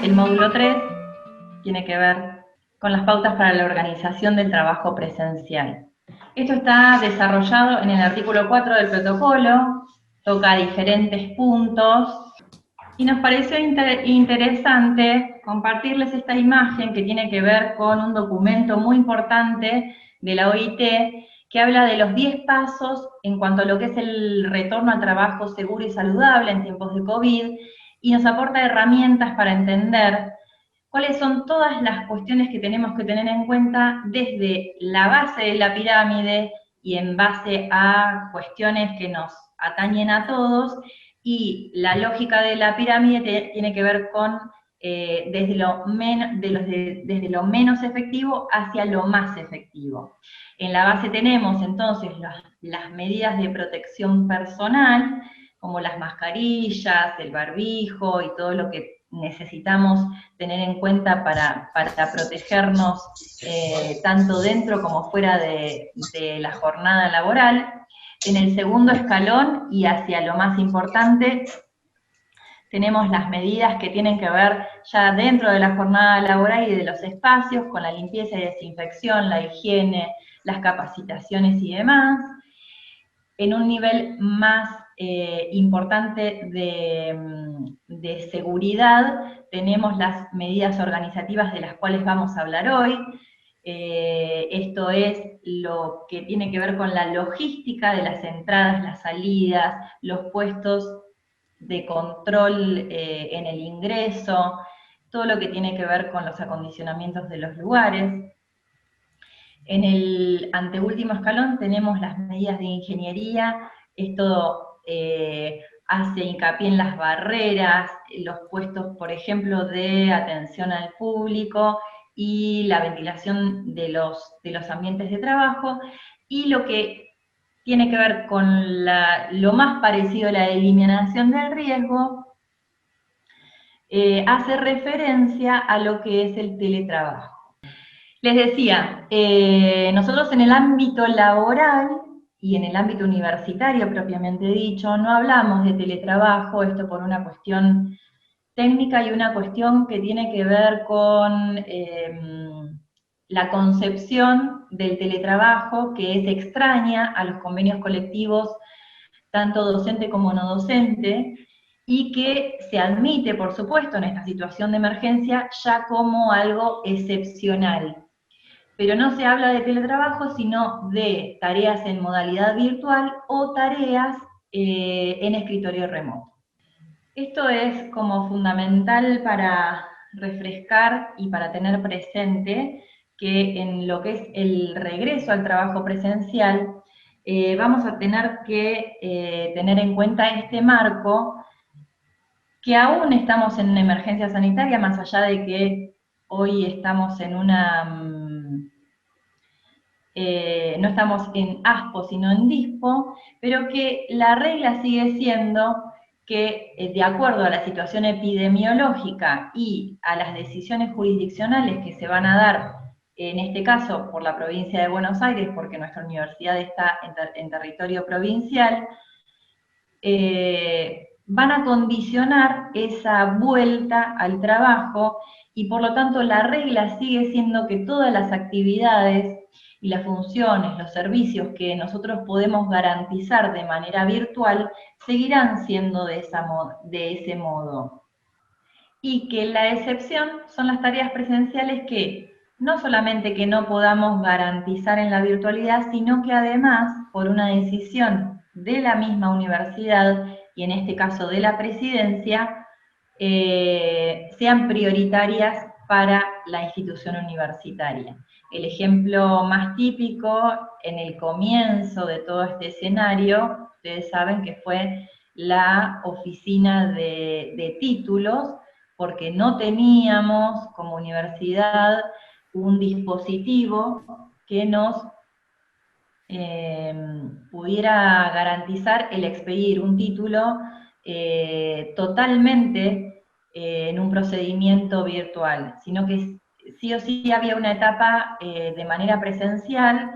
El módulo 3 tiene que ver con las pautas para la organización del trabajo presencial. Esto está desarrollado en el artículo 4 del protocolo, toca diferentes puntos, y nos pareció interesante compartirles esta imagen que tiene que ver con un documento muy importante de la OIT que habla de los 10 pasos en cuanto a lo que es el retorno al trabajo seguro y saludable en tiempos de COVID, y nos aporta herramientas para entender cuáles son todas las cuestiones que tenemos que tener en cuenta desde la base de la pirámide y en base a cuestiones que nos atañen a todos, y la lógica de la pirámide tiene que ver con desde lo menos efectivo hacia lo más efectivo. En la base tenemos entonces las medidas de protección personal, como las mascarillas, el barbijo y todo lo que necesitamos tener en cuenta para protegernos tanto dentro como fuera de la jornada laboral. En el segundo escalón, y hacia lo más importante, tenemos las medidas que tienen que ver ya dentro de la jornada laboral y de los espacios, con la limpieza y desinfección, la higiene, las capacitaciones y demás. En un nivel más importante de seguridad, tenemos las medidas organizativas de las cuales vamos a hablar hoy. Esto es lo que tiene que ver con la logística de las entradas, las salidas, los puestos de control en el ingreso, todo lo que tiene que ver con los acondicionamientos de los lugares. En el anteúltimo escalón tenemos las medidas de ingeniería. Esto hace hincapié en las barreras, los puestos, por ejemplo, de atención al público y la ventilación de los ambientes de trabajo, y lo que tiene que ver con lo más parecido a la eliminación del riesgo, hace referencia a lo que es el teletrabajo. Les decía, nosotros en el ámbito laboral y en el ámbito universitario propiamente dicho, no hablamos de teletrabajo, esto por una cuestión técnica y una cuestión que tiene que ver con la concepción del teletrabajo, que es extraña a los convenios colectivos, tanto docente como no docente, y que se admite, por supuesto, en esta situación de emergencia ya como algo excepcional. Pero no se habla de teletrabajo, sino de tareas en modalidad virtual o tareas en escritorio remoto. Esto es como fundamental para refrescar y para tener presente que en lo que es el regreso al trabajo presencial, vamos a tener que tener en cuenta este marco, que aún estamos en una emergencia sanitaria, más allá de que hoy estamos en no estamos en ASPO, sino en DISPO, pero que la regla sigue siendo que, de acuerdo a la situación epidemiológica y a las decisiones jurisdiccionales que se van a dar, en este caso por la provincia de Buenos Aires, porque nuestra universidad está en territorio provincial, van a condicionar esa vuelta al trabajo, y por lo tanto la regla sigue siendo que todas las actividades y las funciones, los servicios que nosotros podemos garantizar de manera virtual, seguirán siendo de ese modo. Y que la excepción son las tareas presenciales que no solamente que no podamos garantizar en la virtualidad, sino que además, por una decisión de la misma universidad, y en este caso de la presidencia, sean prioritarias para la institución universitaria. El ejemplo más típico en el comienzo de todo este escenario, ustedes saben que fue la oficina de títulos, porque no teníamos como universidad un dispositivo que nos pudiera garantizar el expedir un título totalmente en un procedimiento virtual, sino que sí o sí había una etapa de manera presencial,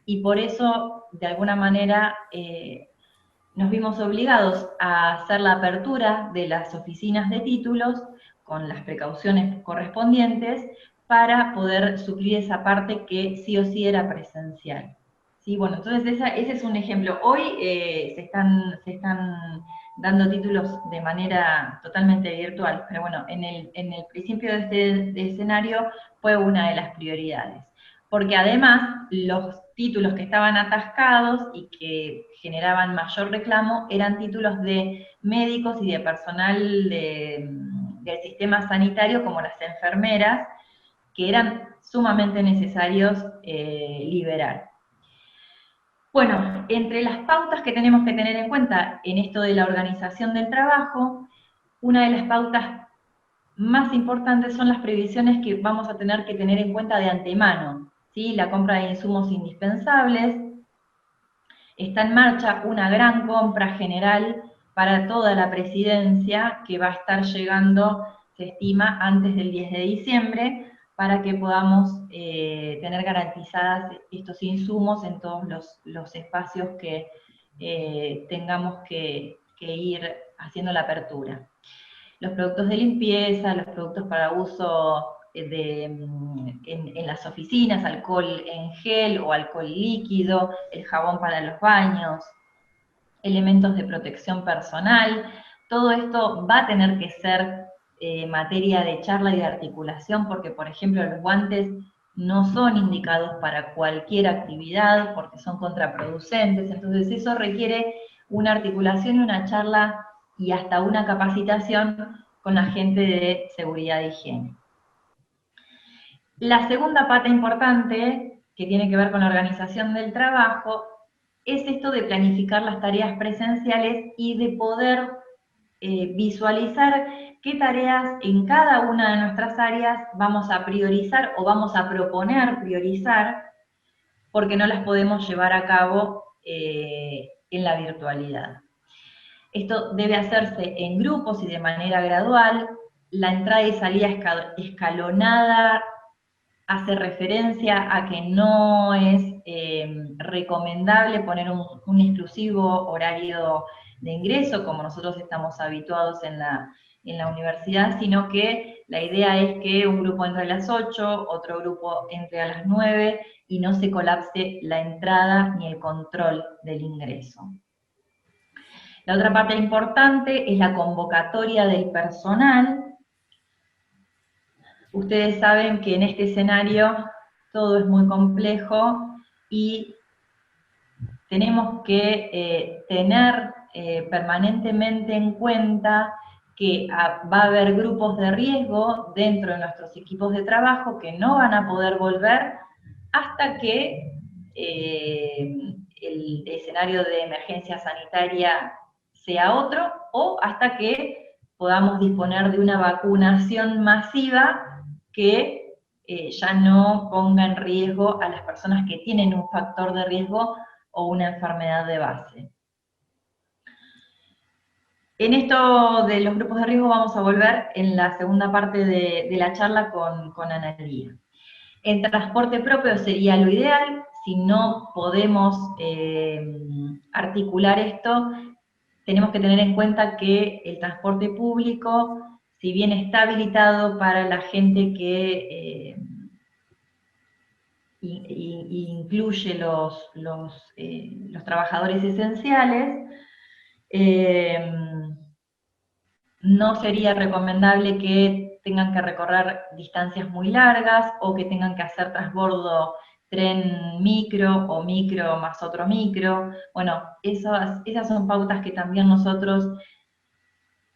y por eso, de alguna manera, nos vimos obligados a hacer la apertura de las oficinas de títulos con las precauciones correspondientes para poder suplir esa parte que sí o sí era presencial. ¿Sí? Bueno, entonces ese es un ejemplo. Hoy se están dando títulos de manera totalmente virtual, pero bueno, en el principio de este escenario fue una de las prioridades. Porque además los títulos que estaban atascados y que generaban mayor reclamo eran títulos de médicos y de personal del sistema sanitario, como las enfermeras, que eran sumamente necesarios liberar. Bueno, entre las pautas que tenemos que tener en cuenta en esto de la organización del trabajo, una de las pautas más importantes son las previsiones que vamos a tener que tener en cuenta de antemano, ¿sí? La compra de insumos indispensables. Está en marcha una gran compra general para toda la presidencia que va a estar llegando, se estima, antes del 10 de diciembre, para que podamos tener garantizadas estos insumos en todos los espacios que tengamos que ir haciendo la apertura. Los productos de limpieza, los productos para uso en las oficinas, alcohol en gel o alcohol líquido, el jabón para los baños, elementos de protección personal, todo esto va a tener que ser materia de charla y de articulación, porque por ejemplo los guantes no son indicados para cualquier actividad, porque son contraproducentes, entonces eso requiere una articulación y una charla y hasta una capacitación con la gente de seguridad e higiene. La segunda pata importante, que tiene que ver con la organización del trabajo, es esto de planificar las tareas presenciales y de poder visualizar qué tareas en cada una de nuestras áreas vamos a priorizar o vamos a proponer priorizar, porque no las podemos llevar a cabo en la virtualidad. Esto debe hacerse en grupos y de manera gradual. La entrada y salida escalonada hace referencia a que no es recomendable poner un exclusivo horario de ingreso, como nosotros estamos habituados en la universidad, sino que la idea es que un grupo entre a las 8, otro grupo entre a las 9, y no se colapse la entrada ni el control del ingreso. La otra parte importante es la convocatoria del personal. Ustedes saben que en este escenario todo es muy complejo y tenemos que tener permanentemente en cuenta que va a haber grupos de riesgo dentro de nuestros equipos de trabajo que no van a poder volver hasta que el escenario de emergencia sanitaria sea otro, o hasta que podamos disponer de una vacunación masiva que ya no ponga en riesgo a las personas que tienen un factor de riesgo o una enfermedad de base. En esto de los grupos de riesgo vamos a volver en la segunda parte de la charla con Analía. El transporte propio sería lo ideal. Si no podemos articular esto, tenemos que tener en cuenta que el transporte público, si bien está habilitado para la gente que incluye los trabajadores esenciales, no sería recomendable que tengan que recorrer distancias muy largas o que tengan que hacer transbordo tren micro o micro más otro micro. Bueno, esas son pautas que también nosotros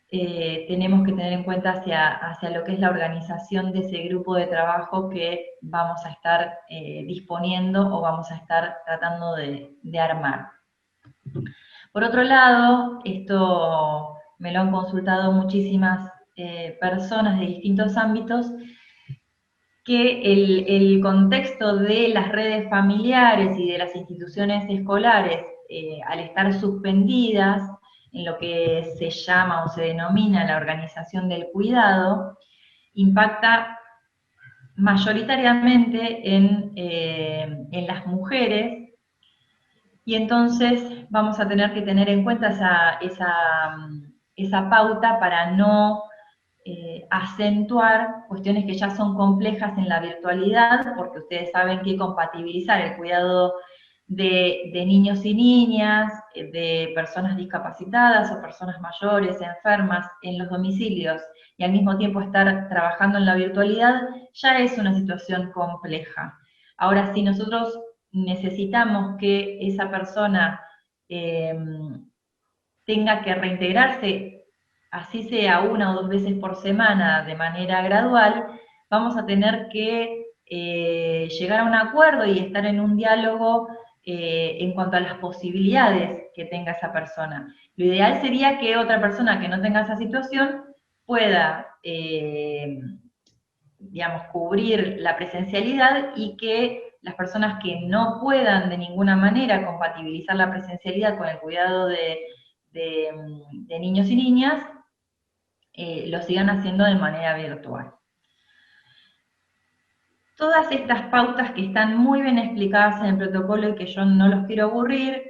tenemos que tener en cuenta hacia lo que es la organización de ese grupo de trabajo que vamos a estar disponiendo o vamos a estar tratando de armar. Por otro lado, esto me lo han consultado muchísimas personas de distintos ámbitos, que el contexto de las redes familiares y de las instituciones escolares, al estar suspendidas en lo que se llama o se denomina la organización del cuidado, impacta mayoritariamente en las mujeres, y entonces vamos a tener que tener en cuenta esa pauta para no acentuar cuestiones que ya son complejas en la virtualidad, porque ustedes saben que compatibilizar el cuidado de niños y niñas, de personas discapacitadas o personas mayores, enfermas, en los domicilios, y al mismo tiempo estar trabajando en la virtualidad, ya es una situación compleja. Ahora, si nosotros necesitamos que esa persona tenga que reintegrarse, así sea 1 o 2 veces por semana de manera gradual, vamos a tener que llegar a un acuerdo y estar en un diálogo en cuanto a las posibilidades que tenga esa persona. Lo ideal sería que otra persona que no tenga esa situación pueda, digamos, cubrir la presencialidad, y que las personas que no puedan de ninguna manera compatibilizar la presencialidad con el cuidado de niños y niñas, lo sigan haciendo de manera virtual. Todas estas pautas que están muy bien explicadas en el protocolo y que yo no los quiero aburrir,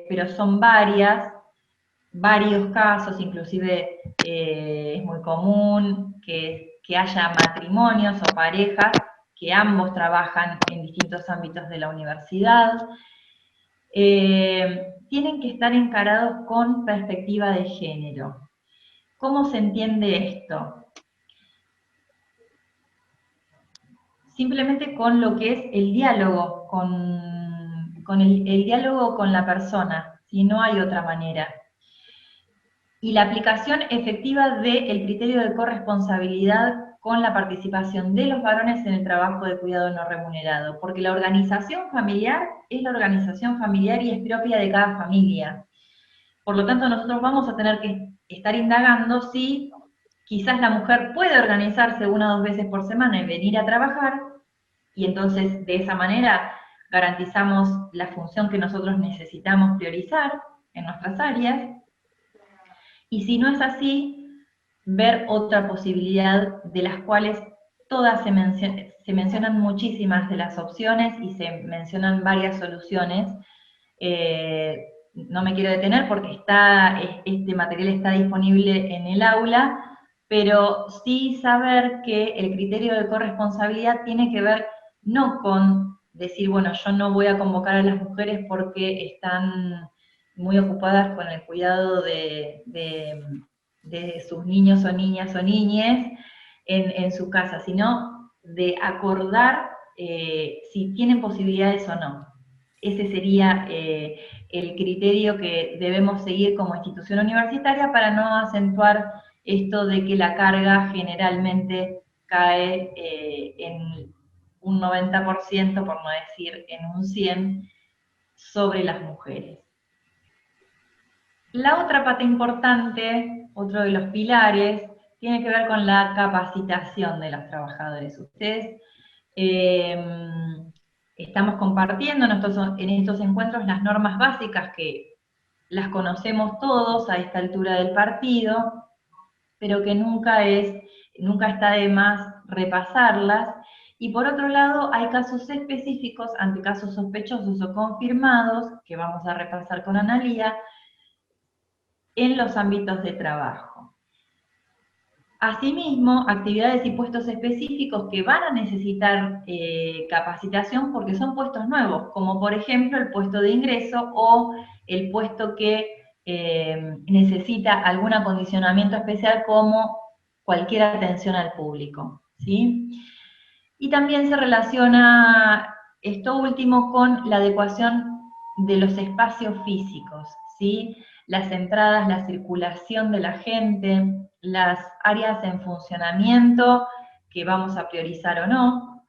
pero son varios casos, inclusive es muy común que haya matrimonios o parejas que ambos trabajan en distintos ámbitos de la universidad. Tienen que estar encarados con perspectiva de género. ¿Cómo se entiende esto? Simplemente con lo que es el diálogo, con el diálogo con la persona, si no hay otra manera. Y la aplicación efectiva del criterio de corresponsabilidad con la participación de los varones en el trabajo de cuidado no remunerado, porque la organización familiar es la organización familiar y es propia de cada familia. Por lo tanto, nosotros vamos a tener que estar indagando si quizás la mujer puede organizarse 1 o 2 veces por semana y venir a trabajar, y entonces de esa manera garantizamos la función que nosotros necesitamos priorizar en nuestras áreas. Y si no es así, ver otra posibilidad, de las cuales todas se mencionan muchísimas de las opciones y se mencionan varias soluciones. No me quiero detener porque este material está disponible en el aula, pero sí saber que el criterio de corresponsabilidad tiene que ver no con decir, bueno, yo no voy a convocar a las mujeres porque están muy ocupadas con el cuidado de sus niños o niñas o niñes en su casa, sino de acordar si tienen posibilidades o no. Ese sería el criterio que debemos seguir como institución universitaria para no acentuar esto de que la carga generalmente cae en un 90%, por no decir en un 100%, sobre las mujeres. La otra pata importante, otro de los pilares, tiene que ver con la capacitación de los trabajadores. Ustedes estamos compartiendo en estos encuentros las normas básicas que las conocemos todos a esta altura del partido, pero que nunca está de más repasarlas. Y por otro lado, hay casos específicos ante casos sospechosos o confirmados, que vamos a repasar con Analía, en los ámbitos de trabajo. Asimismo, actividades y puestos específicos que van a necesitar capacitación porque son puestos nuevos, como por ejemplo el puesto de ingreso o el puesto que necesita algún acondicionamiento especial como cualquier atención al público, ¿sí? Y también se relaciona esto último con la adecuación de los espacios físicos, ¿sí? Las entradas, la circulación de la gente, las áreas en funcionamiento que vamos a priorizar o no.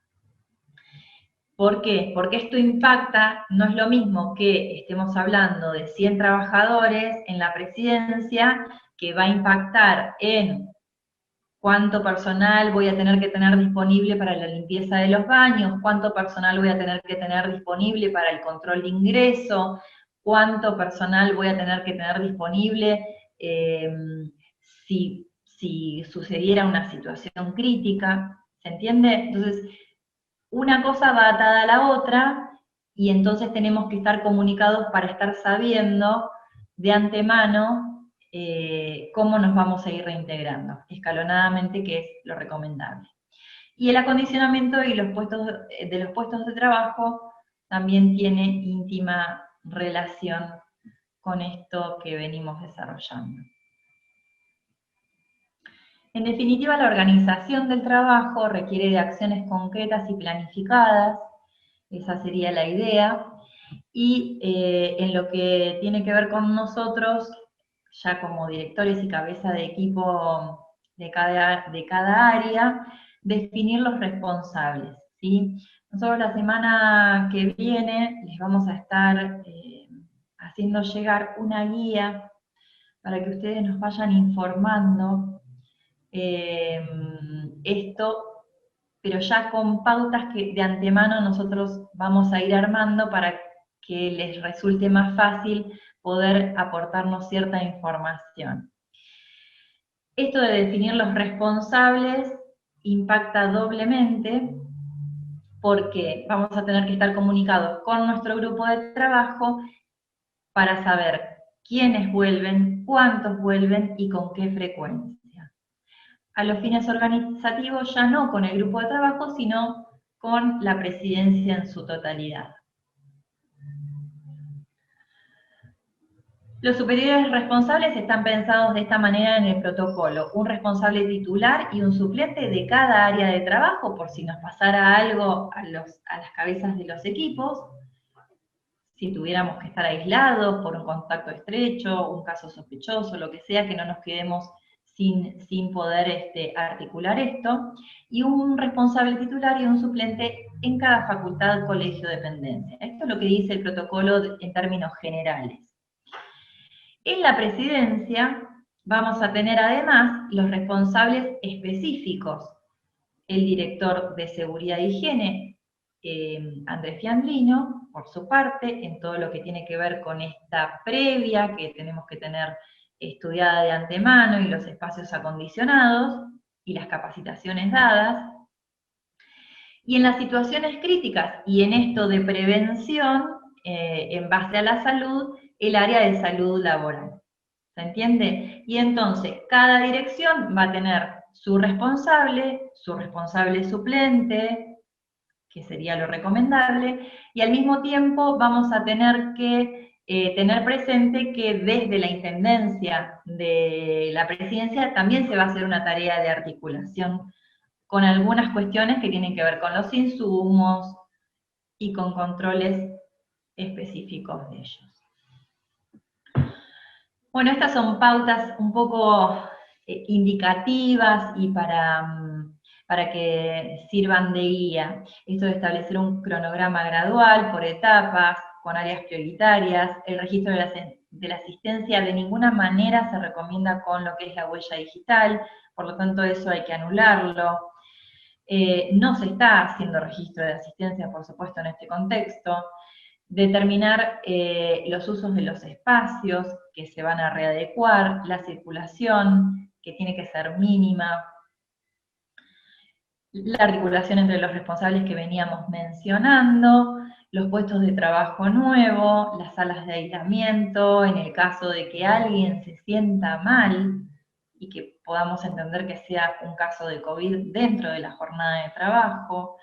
¿Por qué? Porque esto impacta, no es lo mismo que estemos hablando de 100 trabajadores en la presidencia, que va a impactar en cuánto personal voy a tener que tener disponible para la limpieza de los baños, cuánto personal voy a tener que tener disponible para el control de ingreso, cuánto personal voy a tener que tener disponible si sucediera una situación crítica, ¿se entiende? Entonces, una cosa va atada a la otra, y entonces tenemos que estar comunicados para estar sabiendo de antemano cómo nos vamos a ir reintegrando, escalonadamente, que es lo recomendable. Y el acondicionamiento de los puestos de trabajo también tiene íntima relación con esto que venimos desarrollando. En definitiva, la organización del trabajo requiere de acciones concretas y planificadas, esa sería la idea, y en lo que tiene que ver con nosotros, ya como directores y cabeza de equipo de cada área, definir los responsables, ¿sí? Nosotros la semana que viene les vamos a estar haciendo llegar una guía para que ustedes nos vayan informando esto, pero ya con pautas que de antemano nosotros vamos a ir armando para que les resulte más fácil poder aportarnos cierta información. Esto de definir los responsables impacta doblemente porque vamos a tener que estar comunicados con nuestro grupo de trabajo para saber quiénes vuelven, cuántos vuelven y con qué frecuencia. A los fines organizativos ya no con el grupo de trabajo, sino con la presidencia en su totalidad. Los superiores responsables están pensados de esta manera en el protocolo: un responsable titular y un suplente de cada área de trabajo, por si nos pasara algo a las cabezas de los equipos, si tuviéramos que estar aislados por un contacto estrecho, un caso sospechoso, lo que sea, que no nos quedemos sin poder articular esto, y un responsable titular y un suplente en cada facultad, colegio, dependencia. Esto es lo que dice el protocolo en términos generales. En la presidencia vamos a tener además los responsables específicos: el director de Seguridad e Higiene, Andrés Fiandlino, por su parte, en todo lo que tiene que ver con esta previa que tenemos que tener estudiada de antemano y los espacios acondicionados y las capacitaciones dadas. Y en las situaciones críticas y en esto de prevención, en base a la salud, el área de salud laboral. ¿Se entiende? Y entonces, cada dirección va a tener su responsable suplente, que sería lo recomendable, y al mismo tiempo vamos a tener que tener presente que desde la intendencia de la presidencia también se va a hacer una tarea de articulación con algunas cuestiones que tienen que ver con los insumos y con controles específicos de ellos. Bueno, estas son pautas un poco indicativas y para que sirvan de guía. Esto de establecer un cronograma gradual, por etapas, con áreas prioritarias. El registro de la asistencia de ninguna manera se recomienda con lo que es la huella digital, por lo tanto eso hay que anularlo. No se está haciendo registro de asistencia, por supuesto, en este contexto. Determinar los usos de los espacios que se van a readecuar, la circulación, que tiene que ser mínima, la articulación entre los responsables que veníamos mencionando, los puestos de trabajo nuevo, las salas de aislamiento, en el caso de que alguien se sienta mal y que podamos entender que sea un caso de COVID dentro de la jornada de trabajo.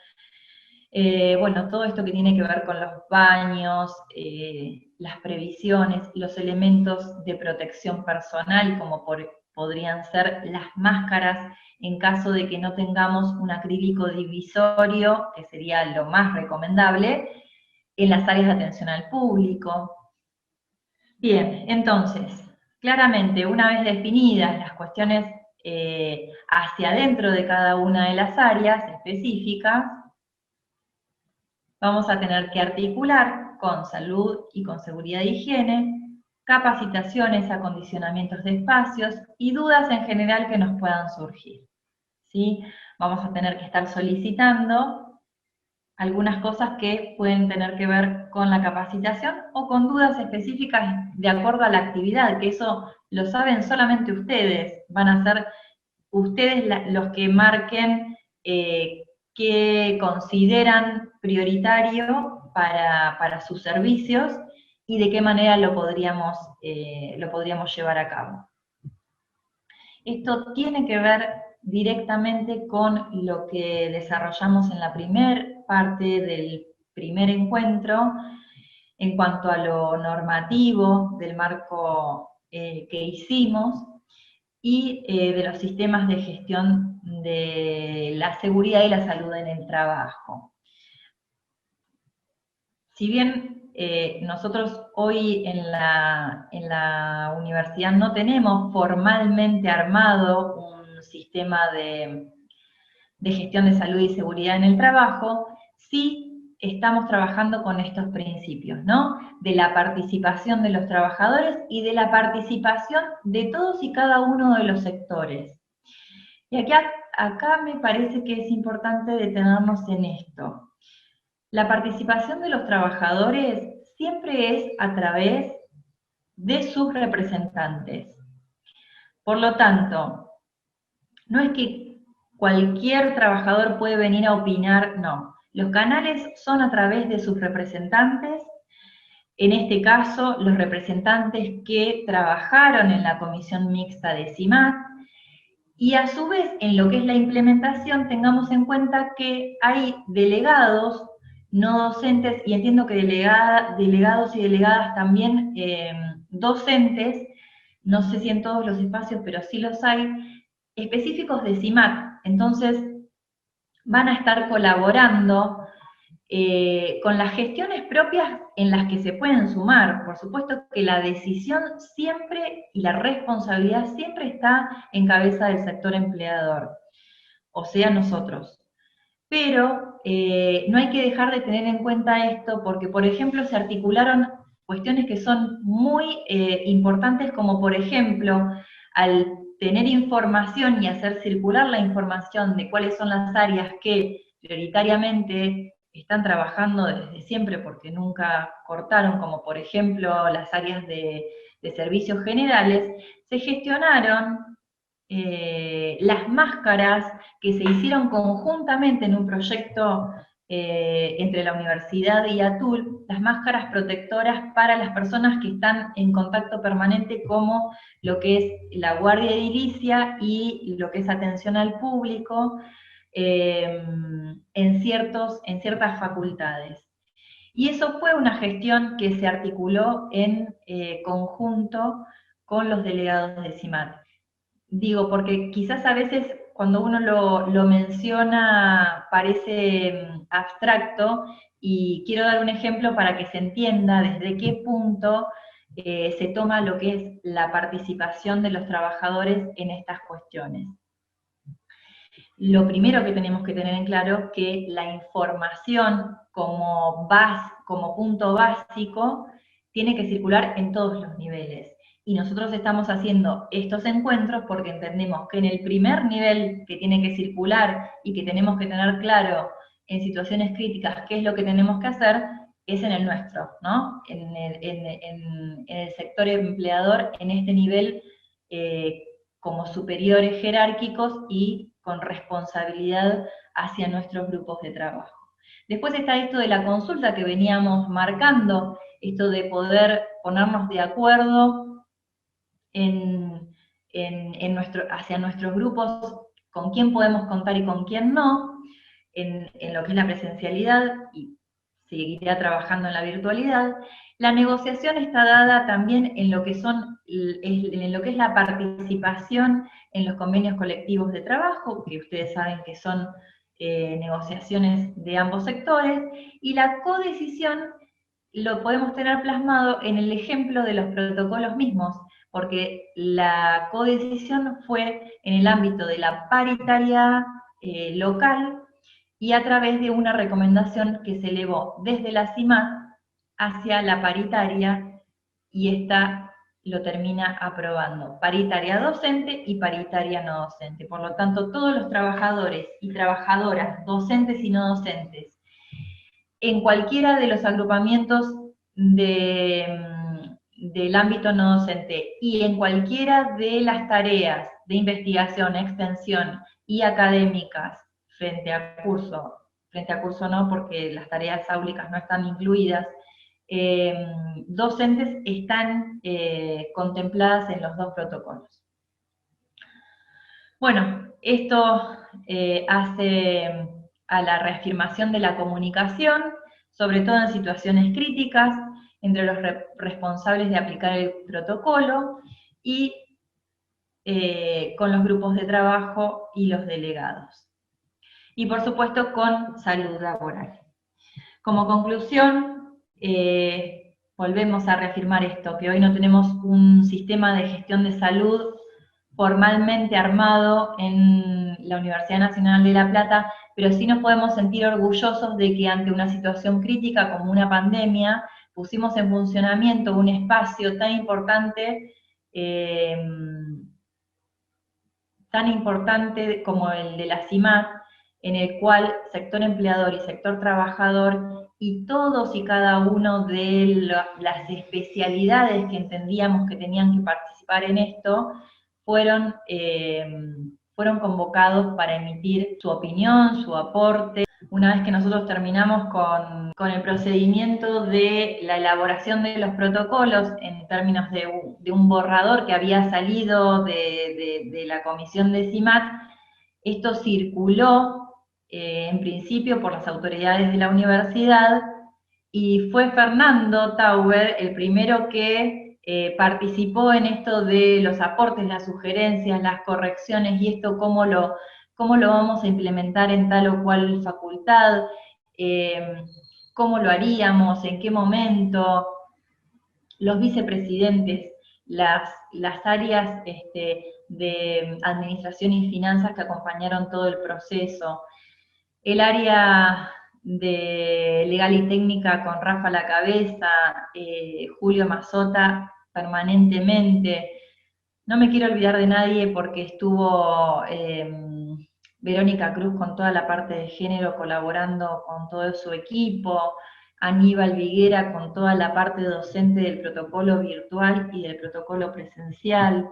Bueno, todo esto que tiene que ver con los baños, las previsiones, los elementos de protección personal, como podrían ser las máscaras, en caso de que no tengamos un acrílico divisorio, que sería lo más recomendable, en las áreas de atención al público. Bien, entonces, claramente, una vez definidas las cuestiones hacia adentro de cada una de las áreas específicas, vamos a tener que articular con salud y con seguridad e higiene, capacitaciones, acondicionamientos de espacios y dudas en general que nos puedan surgir, ¿sí? Vamos a tener que estar solicitando algunas cosas que pueden tener que ver con la capacitación o con dudas específicas de acuerdo a la actividad, que eso lo saben solamente ustedes, van a ser ustedes los que marquen qué consideran prioritario para sus servicios y de qué manera lo podríamos llevar a cabo. Esto tiene que ver directamente con lo que desarrollamos en la primera parte del primer encuentro en cuanto a lo normativo del marco que hicimos y de los sistemas de gestión de la seguridad y la salud en el trabajo. Si bien nosotros hoy en la universidad no tenemos formalmente armado un sistema de gestión de salud y seguridad en el trabajo, sí estamos trabajando con estos principios, ¿no? De la participación de los trabajadores y de la participación de todos y cada uno de los sectores. Y acá me parece que es importante detenernos en esto. La participación de los trabajadores siempre es a través de sus representantes. Por lo tanto, no es que cualquier trabajador puede venir a opinar, no. Los canales son a través de sus representantes, en este caso, los representantes que trabajaron en la comisión mixta de CIMAC, y a su vez, en lo que es la implementación, tengamos en cuenta que hay delegados, no docentes, y entiendo que delegados y delegadas también docentes, no sé si en todos los espacios, pero sí los hay, específicos de CIMAC. Entonces, van a estar colaborando con las gestiones propias en las que se pueden sumar. Por supuesto que la decisión siempre y la responsabilidad siempre está en cabeza del sector empleador, o sea, nosotros. Pero no hay que dejar de tener en cuenta esto porque, por ejemplo, se articularon cuestiones que son muy importantes, como por ejemplo, al tener información y hacer circular la información de cuáles son las áreas que prioritariamente están trabajando desde siempre porque nunca cortaron, como por ejemplo las áreas de servicios generales, se gestionaron las máscaras que se hicieron conjuntamente en un proyecto entre la universidad y ATUL, las máscaras protectoras para las personas que están en contacto permanente, como lo que es la guardia edilicia y lo que es atención al público en ciertas facultades. Y eso fue una gestión que se articuló en conjunto con los delegados de CIMAT. Digo, porque quizás a veces cuando uno lo menciona parece abstracto, y quiero dar un ejemplo para que se entienda desde qué punto se toma lo que es la participación de los trabajadores en estas cuestiones. Lo primero que tenemos que tener en claro es que la información como punto básico tiene que circular en todos los niveles. Y nosotros estamos haciendo estos encuentros porque entendemos que en el primer nivel que tiene que circular y que tenemos que tener claro en situaciones críticas qué es lo que tenemos que hacer, es en el nuestro, ¿no? En el sector empleador, en este nivel como superiores jerárquicos y con responsabilidad hacia nuestros grupos de trabajo. Después está esto de la consulta que veníamos marcando, esto de poder ponernos de acuerdo hacia nuestros grupos, con quién podemos contar y con quién no, en lo que es la presencialidad, y seguirá trabajando en la virtualidad. La negociación está dada también en lo que es la participación en los convenios colectivos de trabajo, que ustedes saben que son negociaciones de ambos sectores, y la codecisión lo podemos tener plasmado en el ejemplo de los protocolos mismos, porque la codecisión fue en el ámbito de la paritaria local y a través de una recomendación que se elevó desde la CIMAC hacia la paritaria, y esta lo termina aprobando, paritaria docente y paritaria no docente. Por lo tanto, todos los trabajadores y trabajadoras, docentes y no docentes, en cualquiera de los agrupamientos del ámbito no docente y en cualquiera de las tareas de investigación, extensión y académicas frente a curso no, porque las tareas áulicas no están incluidas, docentes están contempladas en los dos protocolos. Bueno, esto hace a la reafirmación de la comunicación, sobre todo en situaciones críticas, entre los responsables de aplicar el protocolo y con los grupos de trabajo y los delegados. Y por supuesto con salud laboral. Como conclusión, volvemos a reafirmar esto, que hoy no tenemos un sistema de gestión de salud formalmente armado en la Universidad Nacional de La Plata, pero sí nos podemos sentir orgullosos de que ante una situación crítica como una pandemia, pusimos en funcionamiento un espacio tan importante como el de la CIMAC, en el cual sector empleador y sector trabajador y todos y cada uno de las especialidades que entendíamos que tenían que participar en esto, fueron convocados para emitir su opinión, su aporte. Una vez que nosotros terminamos con el procedimiento de la elaboración de los protocolos en términos de un borrador que había salido de la comisión de CIMAC, esto circuló en principio por las autoridades de la universidad y fue Fernando Tauber el primero que participó en esto de los aportes, las sugerencias, las correcciones y esto cómo lo vamos a implementar en tal o cual facultad, cómo lo haríamos, en qué momento, los vicepresidentes, las áreas de administración y finanzas que acompañaron todo el proceso, el área de legal y técnica con Rafa a la cabeza, Julio Mazota permanentemente. No me quiero olvidar de nadie porque estuvo Verónica Cruz con toda la parte de género colaborando con todo su equipo, Aníbal Viguera con toda la parte docente del protocolo virtual y del protocolo presencial.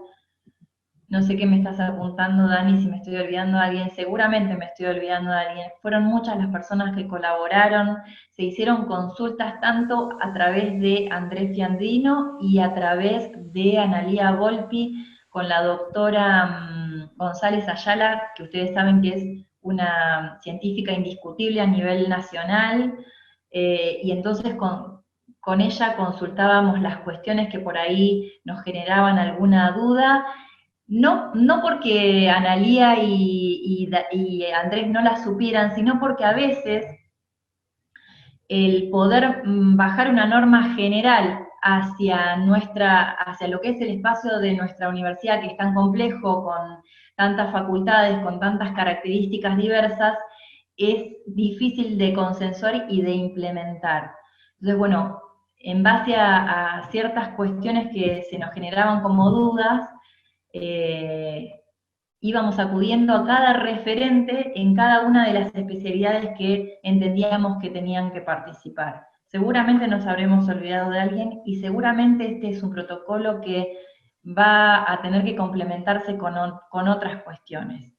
No sé qué me estás apuntando, Dani, si me estoy olvidando de alguien, seguramente me estoy olvidando de alguien. Fueron muchas las personas que colaboraron, se hicieron consultas tanto a través de Andrés Fiandino y a través de Analía Volpi con la doctora González Ayala, que ustedes saben que es una científica indiscutible a nivel nacional, y entonces con ella consultábamos las cuestiones que por ahí nos generaban alguna duda. No, no porque Analía y Andrés no las supieran, sino porque a veces el poder bajar una norma general hacia lo que es el espacio de nuestra universidad, que es tan complejo, con tantas facultades, con tantas características diversas, es difícil de consensuar y de implementar. Entonces, bueno, en base a ciertas cuestiones que se nos generaban como dudas, íbamos acudiendo a cada referente en cada una de las especialidades que entendíamos que tenían que participar. Seguramente nos habremos olvidado de alguien y seguramente este es un protocolo que va a tener que complementarse con otras cuestiones.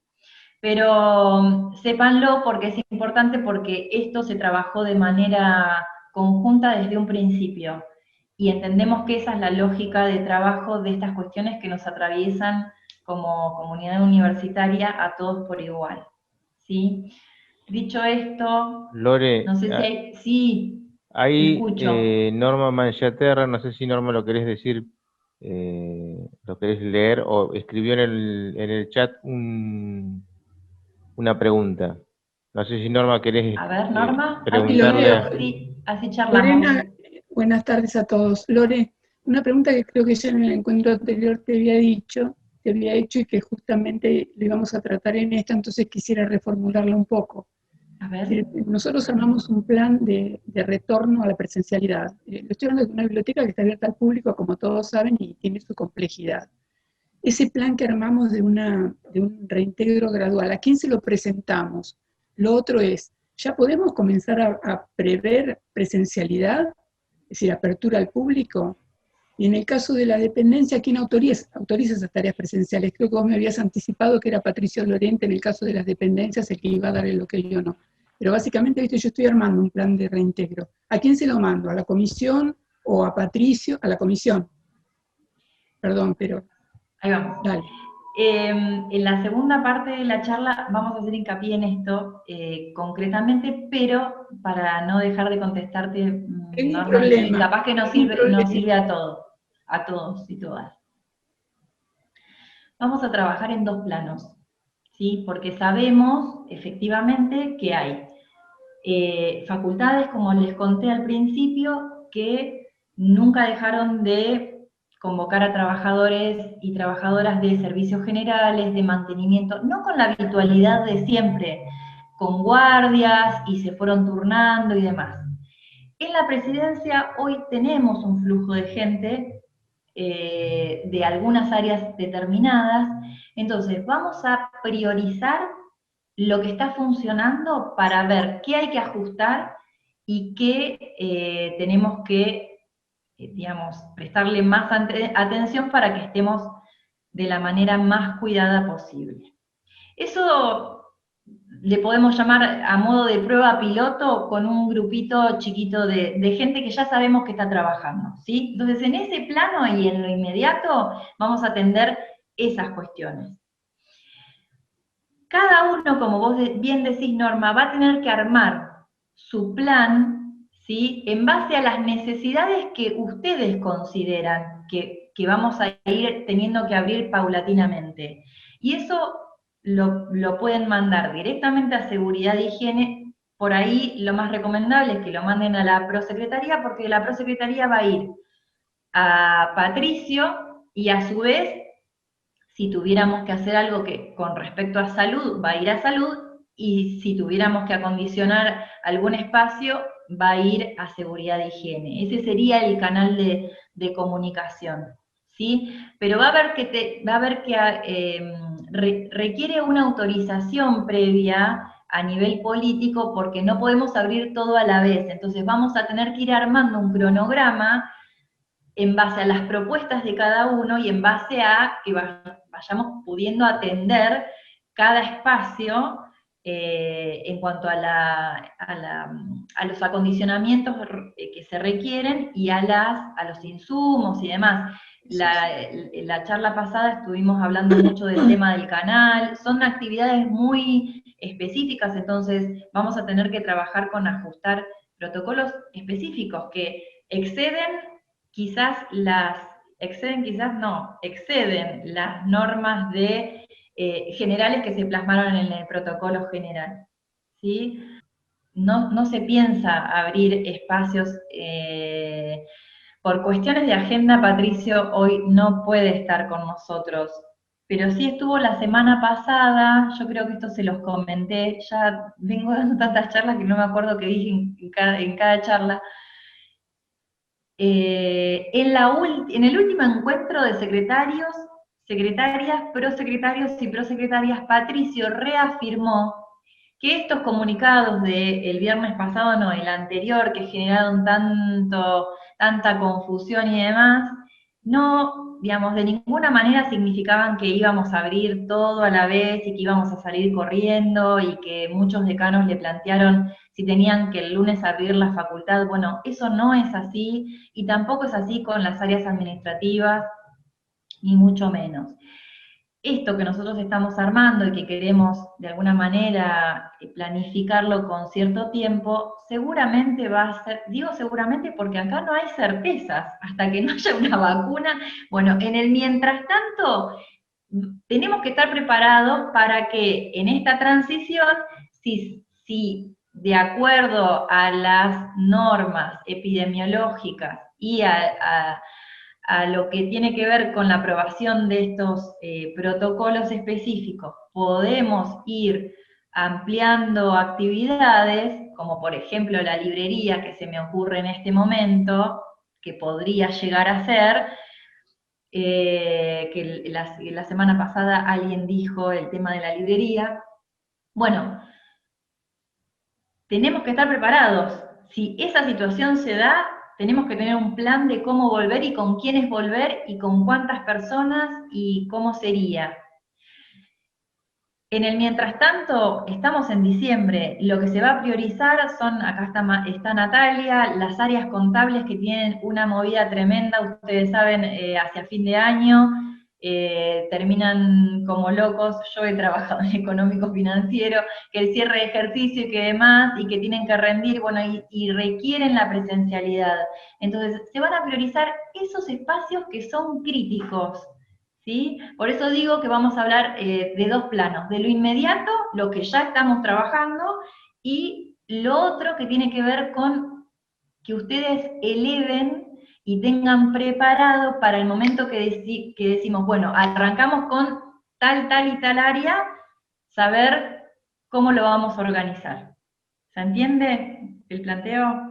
Pero sépanlo porque es importante, porque esto se trabajó de manera conjunta desde un principio y entendemos que esa es la lógica de trabajo de estas cuestiones que nos atraviesan como comunidad universitaria a todos por igual, ¿sí? Dicho esto, Lore, no sé si hay... Sí, te hay escucho. Norma Manchaterra, no sé si Norma lo querés decir, lo querés leer, o escribió en el chat una pregunta. No sé si Norma querés A ver, Norma, Y preguntarle a... así charlamos. Lorena, buenas tardes a todos. Lore, una pregunta que creo que ya en el encuentro anterior te había hecho y que justamente lo íbamos a tratar en esta, entonces quisiera reformularla un poco. A ver. Nosotros armamos un plan de retorno a la presencialidad. Lo estoy hablando de una biblioteca que está abierta al público, como todos saben, y tiene su complejidad. Ese plan que armamos de un reintegro gradual, ¿a quién se lo presentamos? Lo otro es, ¿ya podemos comenzar a prever presencialidad? Es decir, apertura al público. Y en el caso de la dependencia, ¿quién autoriza esas tareas presenciales? Creo que vos me habías anticipado que era Patricio Lorente en el caso de las dependencias el que iba a dar el ok o no. Pero básicamente, ¿viste? Yo estoy armando un plan de reintegro. ¿A quién se lo mando? ¿A la comisión o a Patricio? A la comisión. Perdón, pero... Ahí vamos. Dale. En la segunda parte de la charla vamos a hacer hincapié en esto concretamente, pero para no dejar de contestarte, Tengo un Norma, y problema. capaz que nos sirve a todos y todas. Vamos a trabajar en dos planos, ¿sí? Porque sabemos efectivamente que hay facultades, como les conté al principio, que nunca dejaron de convocar a trabajadores y trabajadoras de servicios generales, de mantenimiento, no con la habitualidad de siempre, con guardias y se fueron turnando y demás. En la presidencia hoy tenemos un flujo de gente de algunas áreas determinadas, entonces vamos a priorizar lo que está funcionando para ver qué hay que ajustar y qué tenemos que, digamos, prestarle más atención para que estemos de la manera más cuidada posible. Eso le podemos llamar a modo de prueba piloto con un grupito chiquito de gente que ya sabemos que está trabajando, ¿sí? Entonces, en ese plano y en lo inmediato vamos a atender esas cuestiones. Cada uno, como vos bien decís, Norma, va a tener que armar su plan, ¿sí? En base a las necesidades que ustedes consideran que vamos a ir teniendo que abrir paulatinamente. Y eso lo pueden mandar directamente a Seguridad e Higiene. Por ahí lo más recomendable es que lo manden a la prosecretaría, porque la prosecretaría va a ir a Patricio y a su vez, si tuviéramos que hacer algo que con respecto a salud, va a ir a salud, y si tuviéramos que acondicionar algún espacio, va a ir a seguridad e higiene. Ese sería el canal de comunicación, ¿sí? Pero va a haber que requiere una autorización previa a nivel político, porque no podemos abrir todo a la vez. Entonces vamos a tener que ir armando un cronograma en base a las propuestas de cada uno y en base a que vayamos pudiendo atender cada espacio en cuanto a los acondicionamientos que se requieren y a los insumos y demás. La charla pasada estuvimos hablando mucho del tema del canal, son actividades muy específicas, entonces vamos a tener que trabajar con ajustar protocolos específicos que exceden exceden las normas generales que se plasmaron en el protocolo general, ¿sí? No se piensa abrir espacios, por cuestiones de agenda. Patricio hoy no puede estar con nosotros, pero sí estuvo la semana pasada. Yo creo que esto se los comenté, ya vengo dando tantas charlas que no me acuerdo qué dije en cada charla. En el último encuentro de secretarios, secretarias, prosecretarios y prosecretarias, Patricio reafirmó que estos comunicados del viernes pasado, no, el anterior, que generaron tanta confusión y demás, no, digamos, de ninguna manera significaban que íbamos a abrir todo a la vez y que íbamos a salir corriendo, y que muchos decanos le plantearon si tenían que el lunes abrir la facultad. Bueno, eso no es así, y tampoco es así con las áreas administrativas, ni mucho menos. Esto que nosotros estamos armando y que queremos de alguna manera planificarlo con cierto tiempo, seguramente va a ser, digo seguramente porque acá no hay certezas, hasta que no haya una vacuna. Bueno, en el mientras tanto, tenemos que estar preparados para que en esta transición, si de acuerdo a las normas epidemiológicas y a lo que tiene que ver con la aprobación de estos protocolos específicos, podemos ir ampliando actividades, como por ejemplo la librería, que se me ocurre en este momento, que podría llegar a ser, que la semana pasada alguien dijo el tema de la librería. Bueno, tenemos que estar preparados. Si esa situación se da, tenemos que tener un plan de cómo volver y con quiénes volver y con cuántas personas y cómo sería. En el mientras tanto, estamos en diciembre, lo que se va a priorizar son, acá está Natalia, las áreas contables que tienen una movida tremenda, ustedes saben, hacia fin de año. terminan como locos. Yo he trabajado en económico financiero, que el cierre de ejercicio y que demás, y que tienen que rendir, bueno, y requieren la presencialidad. Entonces, se van a priorizar esos espacios que son críticos, ¿sí? Por eso digo que vamos a hablar de dos planos, de lo inmediato, lo que ya estamos trabajando, y lo otro que tiene que ver con que ustedes eleven y tengan preparado para el momento que decimos, bueno, arrancamos con tal, tal y tal área, saber cómo lo vamos a organizar. ¿Se entiende el planteo?